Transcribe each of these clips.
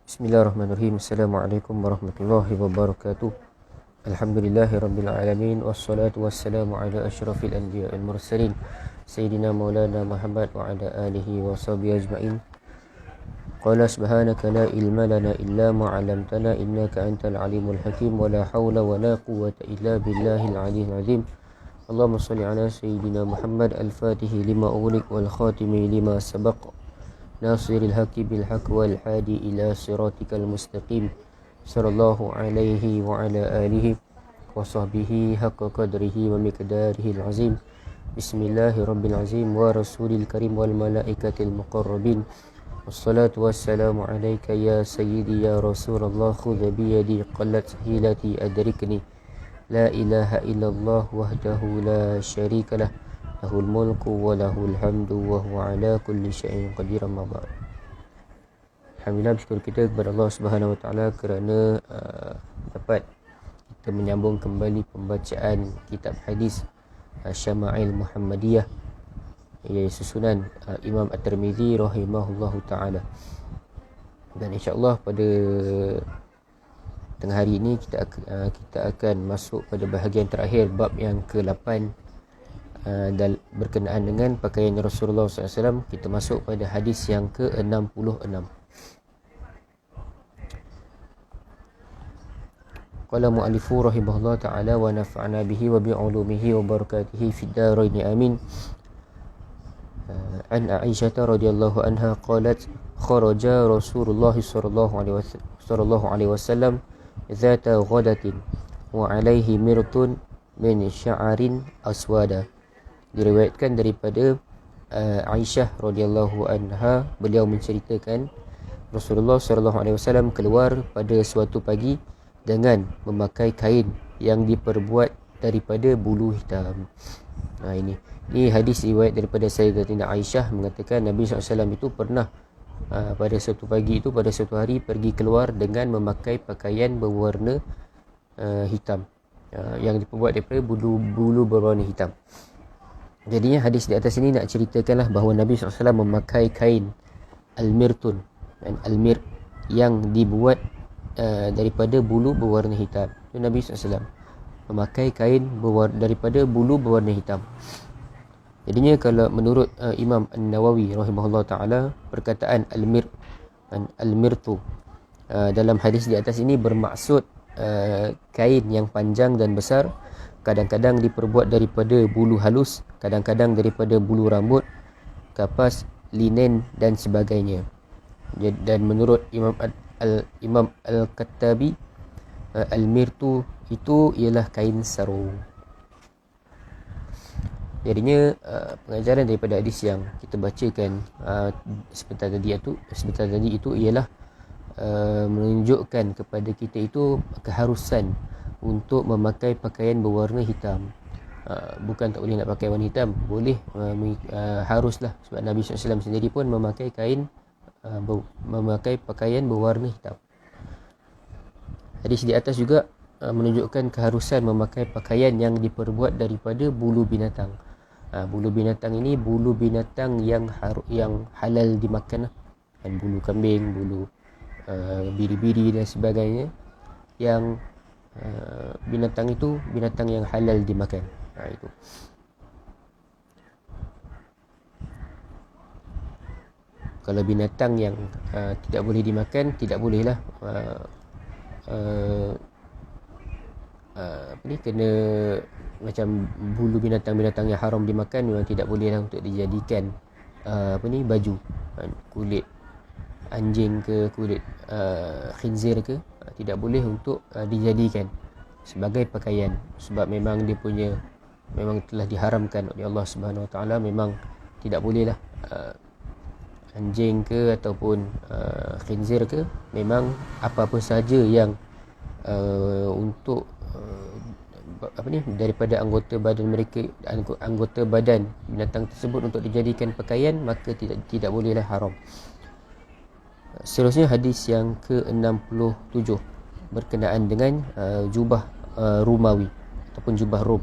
Bismillahirrahmanirrahim. Assalamualaikum warahmatullahi wabarakatuh. Alhamdulillahi rabbil alamin. Wassalatu wassalamu ala asyrafil anbiya wal mursalin Sayyidina maulana Muhammad wa ala alihi wa sahbihi ajma'in. Qala subhanaka la ilma lana illa ma 'allamtana innaka antal alimul hakim. Wa la hawla wa la quwwata illa billahil aliyyil azim. Allahumma salli ala Sayyidina Muhammad al-fatihi lima ughliq wal khatimi lima sabaq ناصر الحق بالحق والهادي إلى صراطك المستقيم صلى الله عليه وعلى آله وصحبه حق قدره ومقداره العظيم بسم الله رب العظيم ورسول الكريم والملائكة المقربين والصلاة والسلام عليك يا سيدي يا رسول الله خذ بيدي قلت حيلتي أدركني لا إله إلا الله وحده لا شريك له lahul mulku wa lahul hamdu wa huwa ala kulli syai'in qadir. Amma ba'd. Alhamdulillah, bersyukur kita kepada Allah Subhanahu wa taala kerana dapat kita menyambung kembali pembacaan kitab hadis Syama'il Muhammadiyah, iaitu susunan Imam At-Tirmizi rahimahullahu taala. Dan insya-Allah pada tengah hari ini kita akan masuk pada bahagian terakhir bab yang ke-8 dan berkenaan dengan pakaian Rasulullah SAW. Kita masuk pada hadis yang ke-66. Qala mu'allifu rahimahullah ta'ala wa nafa'na bihi wa bi'ulumihi wa barakatihi fid daraini amin. An Aisyah radhiyallahu anha qalat kharaja Rasulullah sallallahu alaihi wasallam zata ghadatin wa alaihi mirtun min sya'arin aswada. Diriwayatkan daripada Aisyah radhiyallahu anha, beliau menceritakan Rasulullah sallallahu alaihi wasallam keluar pada suatu pagi dengan memakai kain yang diperbuat daripada bulu hitam. Ini hadis riwayat daripada Sayyidatina Aisyah mengatakan Nabi SAW itu pernah pada suatu pagi itu, pada suatu hari pergi keluar dengan memakai pakaian berwarna hitam, yang diperbuat daripada bulu berwarna hitam. Jadinya hadis di atas ini nak ceritakanlah bahawa Nabi SAW memakai kain al-mirtun, al-mir yang dibuat daripada bulu berwarna hitam. Itu Nabi SAW memakai kain daripada bulu berwarna hitam. Jadinya kalau menurut Imam An-Nawawi rahimahullah ta'ala, perkataan al-mirtu dalam hadis di atas ini bermaksud kain yang panjang dan besar, kadang-kadang diperbuat daripada bulu halus, kadang-kadang daripada bulu rambut, kapas, linen dan sebagainya. Dan menurut Imam Al-Khattabi, al-mirtu itu ialah kain sarung. Jadinya pengajaran daripada hadis yang kita bacakan sebentar tadi itu ialah menunjukkan kepada kita itu keharusan untuk memakai pakaian berwarna hitam. Bukan tak boleh nak pakai warna hitam, boleh, haruslah, sebab Nabi SAW sendiri pun memakai pakaian berwarna hitam. Hadis di atas juga menunjukkan keharusan memakai pakaian yang diperbuat daripada bulu binatang. Bulu binatang ini bulu binatang yang halal dimakan, bulu kambing, bulu biri-biri dan sebagainya, yang binatang itu binatang yang halal dimakan. Itu. Kalau binatang yang tidak boleh dimakan, tidak bolehlah kena macam bulu binatang-binatang yang haram dimakan, memang tidak bolehlah untuk dijadikan baju, kulit anjing ke, kulit khinzir ke, tidak boleh untuk dijadikan sebagai pakaian, sebab memang dia punya memang telah diharamkan oleh Allah Subhanahu Wa Taala. Memang tidak bolehlah anjing ke ataupun khinzir ke, memang apa-apa saja yang untuk daripada anggota badan mereka, anggota badan binatang tersebut untuk dijadikan pakaian, maka tidak bolehlah haram. Seterusnya hadis yang ke-67 berkenaan dengan jubah Rumawi ataupun jubah Rom.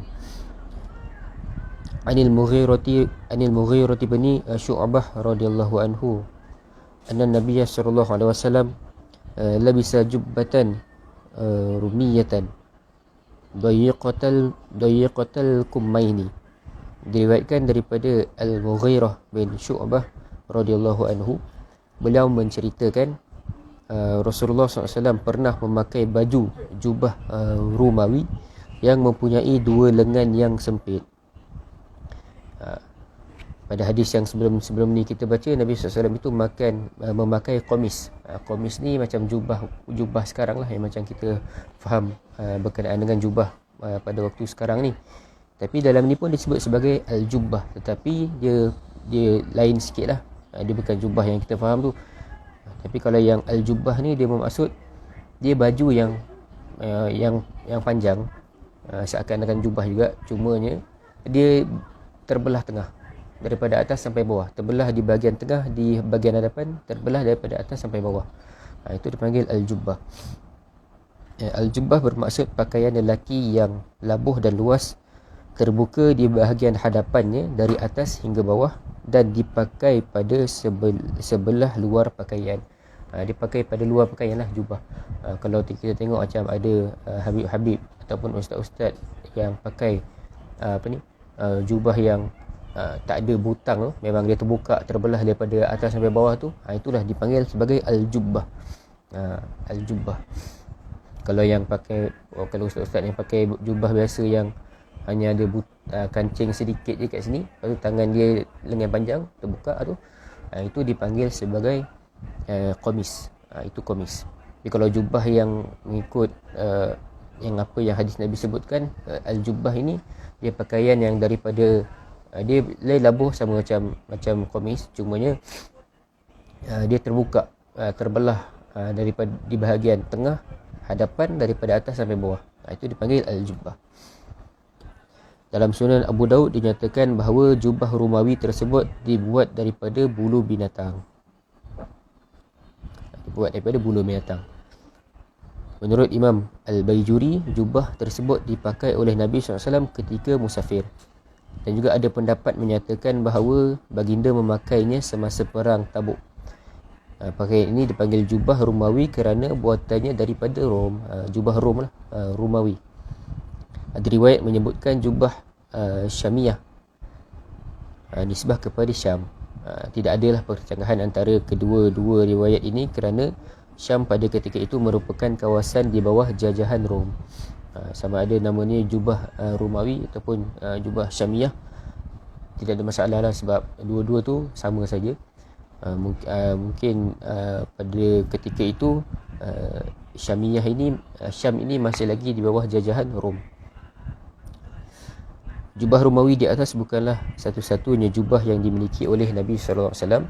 Anil Mughirati bin Syu'bah radhiyallahu anhu anna Nabiy sallallahu alaihi wasallam labisa jubbatan rumiyatan dayiqatal kummaini. Diriwayatkan daripada Al-Mughirah bin Syu'bah radhiyallahu anhu, beliau menceritakan Rasulullah SAW pernah memakai baju jubah Rumawi yang mempunyai dua lengan yang sempit. Pada hadis yang sebelum ni kita baca, Nabi SAW itu memakai komis. Komis ni macam jubah sekarang lah, yang macam kita faham berkenaan dengan jubah pada waktu sekarang ni. Tapi dalam ni pun disebut sebagai al-jubbah, tetapi dia lain sikit lah. Dia bukan jubah yang kita faham tu. Tapi kalau yang al-jubbah ni, dia bermaksud dia baju yang panjang, seakan-akan jubah juga, cumanya dia terbelah tengah daripada atas sampai bawah. Terbelah di bahagian tengah, di bahagian hadapan, terbelah daripada atas sampai bawah. Itu dipanggil al-jubbah. Al-jubbah bermaksud pakaian lelaki yang labuh dan luas, terbuka di bahagian hadapannya dari atas hingga bawah, dan dipakai pada sebelah luar pakaian. Dipakai pada luar pakaian lah jubah. Kalau kita tengok macam ada habib-habib ataupun ustaz-ustaz yang pakai jubah yang tak ada butang tu, memang dia terbuka, terbelah daripada atas sampai bawah tu, itulah dipanggil sebagai al-jubbah. Al-jubbah. Kalau ustaz-ustaz yang pakai jubah biasa yang hanya ada kancing sedikit je kat sini, lepas tu tangan dia lengan panjang terbuka tu, itu dipanggil sebagai komis. Itu komis. Tapi kalau jubah yang mengikut yang hadis Nabi sebutkan, al-jubbah ini dia pakaian yang daripada dia labuh sama macam komis, cumanya dia terbuka, terbelah daripada di bahagian tengah hadapan daripada atas sampai bawah. Itu dipanggil al-jubbah. Dalam Sunan Abu Daud dinyatakan bahawa jubah Romawi tersebut dibuat daripada bulu binatang. Menurut Imam Al-Baijuri, jubah tersebut dipakai oleh Nabi SAW ketika musafir. Dan juga ada pendapat menyatakan bahawa baginda memakainya semasa perang Tabuk. Pakaian ini dipanggil jubah Romawi kerana buatannya daripada Rom. Jubah Rom lah, Romawi. Ada riwayat menyebutkan jubah Syamiyah, nisbah kepada Syam. Tidak adalah percanggahan antara kedua-dua riwayat ini kerana Syam pada ketika itu merupakan kawasan di bawah jajahan Rom. Sama ada namanya jubah Romawi ataupun jubah Syamiyah, tidak ada masalah lah, sebab dua-dua tu sama saja. Mungkin pada ketika itu Syamiyah ini, Syam ini masih lagi di bawah jajahan Rom. Jubah Romawi di atas bukanlah satu-satunya jubah yang dimiliki oleh Nabi SAW.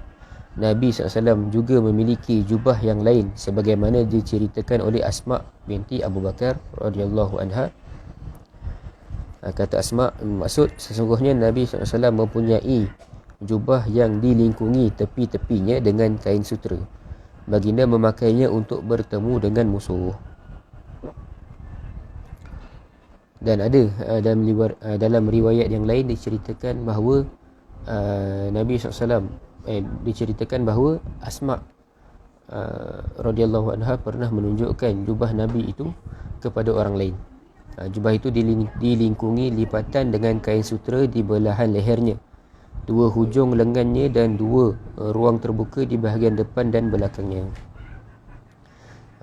Nabi SAW juga memiliki jubah yang lain sebagaimana diceritakan oleh Asma binti Abu Bakar radhiyallahu anha. Kata Asma, maksud sesungguhnya Nabi SAW mempunyai jubah yang dilingkungi tepi-tepinya dengan kain sutera. Baginda memakainya untuk bertemu dengan musuh. Dan ada dalam riwayat yang lain diceritakan bahawa Nabi SAW diceritakan bahawa Asma radhiyallahu anha pernah menunjukkan jubah Nabi itu kepada orang lain. Jubah itu dilingkungi lipatan dengan kain sutera di belahan lehernya, dua hujung lengannya dan dua ruang terbuka di bahagian depan dan belakangnya.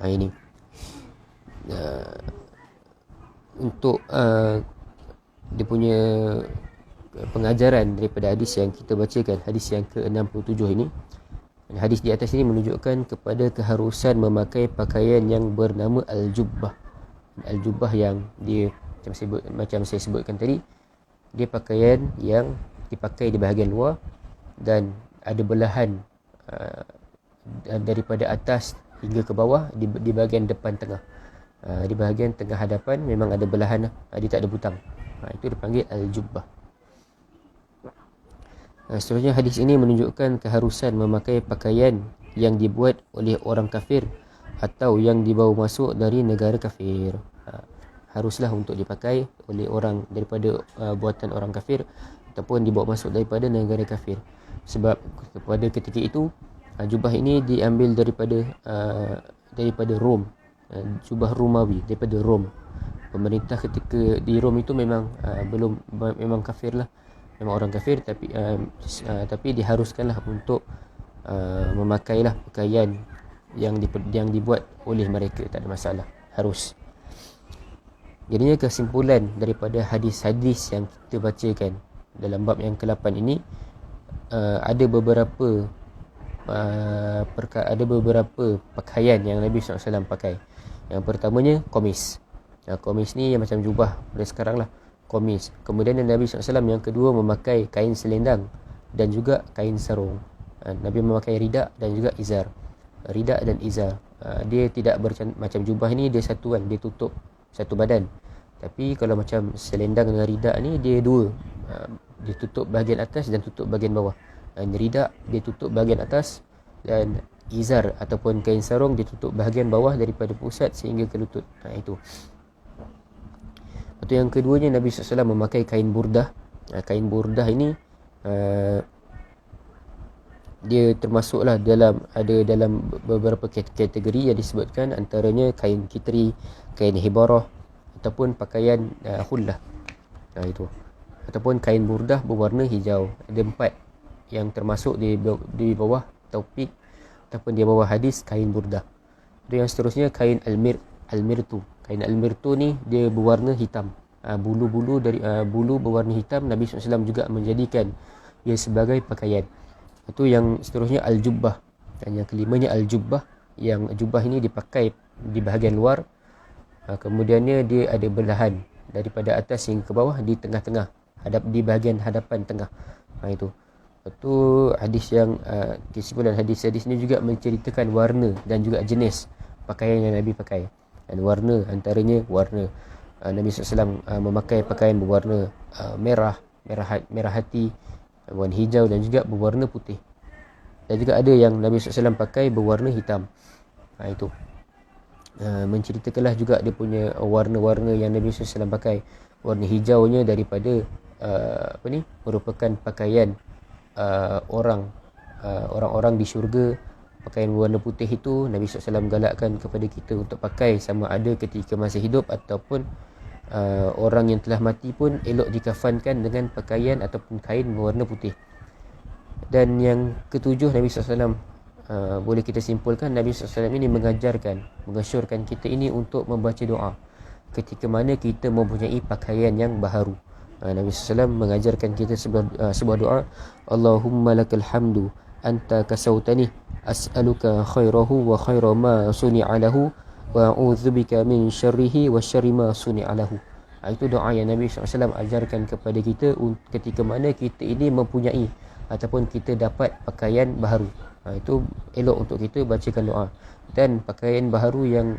Ini untuk dia punya pengajaran daripada hadis yang kita bacakan, hadis yang ke-67 ini. Hadis di atas ini menunjukkan kepada keharusan memakai pakaian yang bernama al-jubbah. Al-jubbah yang dia macam saya sebutkan tadi, dia pakaian yang dipakai di bahagian luar dan ada belahan daripada atas hingga ke bawah di bahagian depan tengah. Di bahagian tengah hadapan memang ada belahan, dia tak ada butang. Itu dipanggil al-jubbah. Seterusnya hadis ini menunjukkan keharusan memakai pakaian yang dibuat oleh orang kafir atau yang dibawa masuk dari negara kafir. Haruslah untuk dipakai oleh orang daripada buatan orang kafir ataupun dibawa masuk daripada negara kafir. Sebab pada ketika itu jubah ini diambil daripada Rom, jubah Romawi daripada Rom. Pemerintah ketika di Rom itu memang memang kafir lah, memang orang kafir, tapi diharuskanlah untuk memakailah pakaian yang dibuat oleh mereka, tak ada masalah, harus. Jadinya kesimpulan daripada hadis-hadis yang kita bacakan dalam bab yang ke-8 ini, ada beberapa pakaian yang Nabi SAW pakai. Yang pertamanya komis. Komis ni yang macam jubah pada sekarang lah, komis. Kemudian Nabi SAW yang kedua memakai kain selendang dan juga kain sarung. Nabi memakai rida dan juga izar. Rida dan izar, dia tidak macam jubah ni dia satu kan, dia tutup satu badan. Tapi kalau macam selendang dengan rida ni dia dua, dia tutup bahagian atas dan tutup bahagian bawah. Rida dia tutup bahagian atas, dan izar ataupun kain sarung dia tutup bahagian bawah daripada pusat sehingga ke lutut. Itu. Lepas tu yang keduanya, Nabi SAW memakai kain burdah. Kain burdah ini dia termasuklah dalam beberapa kategori yang disebutkan, antaranya kain kitri, kain hibarah, ataupun pakaian khullah. Itu. Ataupun kain burdah berwarna hijau. Ada 4 yang termasuk di bawah taufik ataupun di bawah hadis kain burdah. Dan yang seterusnya kain al-mirtu. Kain al-mirtu ni dia berwarna hitam. Bulu-bulu dari bulu berwarna hitam. Nabi SAW juga menjadikan ia sebagai pakaian. Itu yang seterusnya al-jubbah. Dan yang kelimanya al-jubbah, yang jubah ini dipakai di bahagian luar. Kemudiannya dia ada belahan daripada atas hingga ke bawah di tengah-tengah, di bahagian hadapan tengah. Itu. Itu hadis yang kesimpulan hadis-hadis ini juga menceritakan warna dan juga jenis pakaian yang Nabi pakai. Dan warna, antaranya warna Nabi SAW memakai pakaian berwarna merah hati, warna hijau dan juga berwarna putih. Dan juga ada yang Nabi SAW pakai berwarna hitam. Itu. Menceritakanlah juga dia punya warna-warna yang Nabi SAW pakai. Warna hijaunya daripada merupakan pakaian orang-orang di syurga. Pakaian berwarna putih itu Nabi SAW galakkan kepada kita untuk pakai, sama ada ketika masih hidup ataupun orang yang telah mati pun elok dikafankan dengan pakaian ataupun kain berwarna putih. Dan yang ketujuh, Nabi SAW boleh kita simpulkan, Nabi SAW ini mengasyurkan kita ini untuk membaca doa ketika mana kita mempunyai pakaian yang baharu. Nabi SAW mengajarkan kita sebuah doa, Allahumma lakal hamdu anta kasautani as'aluka khairahu wa khaira ma suni'a lahu wa a'udzubika min syarrihi wa syarri ma suni'a lahu. Itu doa yang Nabi SAW ajarkan kepada kita ketika mana kita ini mempunyai ataupun kita dapat pakaian baharu. Itu elok untuk kita bacakan doa. Dan pakaian baharu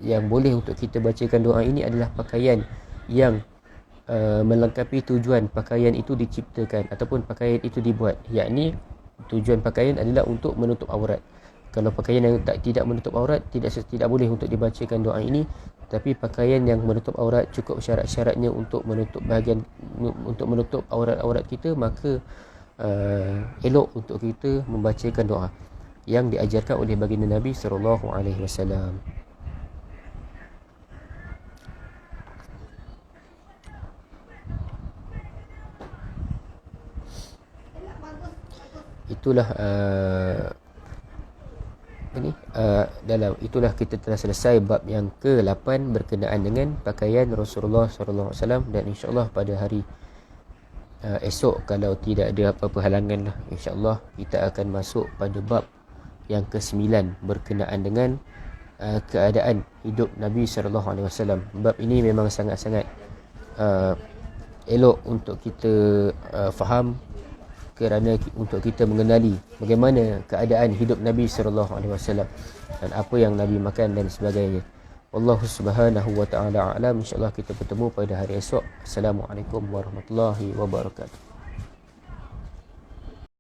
yang boleh untuk kita bacakan doa ini adalah pakaian yang melengkapi tujuan pakaian itu diciptakan ataupun pakaian itu dibuat, yakni tujuan pakaian adalah untuk menutup aurat. Kalau pakaian yang tidak menutup aurat, tidak boleh untuk dibacakan doa ini. Tapi pakaian yang menutup aurat, cukup syarat-syaratnya untuk menutup aurat-aurat kita, maka elok untuk kita membacakan doa yang diajarkan oleh baginda Nabi SAW. Itulah kita telah selesai bab yang ke-8 berkenaan dengan pakaian Rasulullah SAW. Dan insya-Allah pada hari esok, kalau tidak ada apa-apa halangan lah, insya-Allah kita akan masuk pada bab yang ke-9 berkenaan dengan keadaan hidup Nabi SAW. Bab ini memang sangat-sangat elok untuk kita faham, kerana untuk kita mengenali bagaimana keadaan hidup Nabi SAW dan apa yang Nabi makan dan sebagainya. Wallahu subhanahu wa ta'ala a'lam. InsyaAllah kita bertemu pada hari esok. Assalamualaikum warahmatullahi wabarakatuh.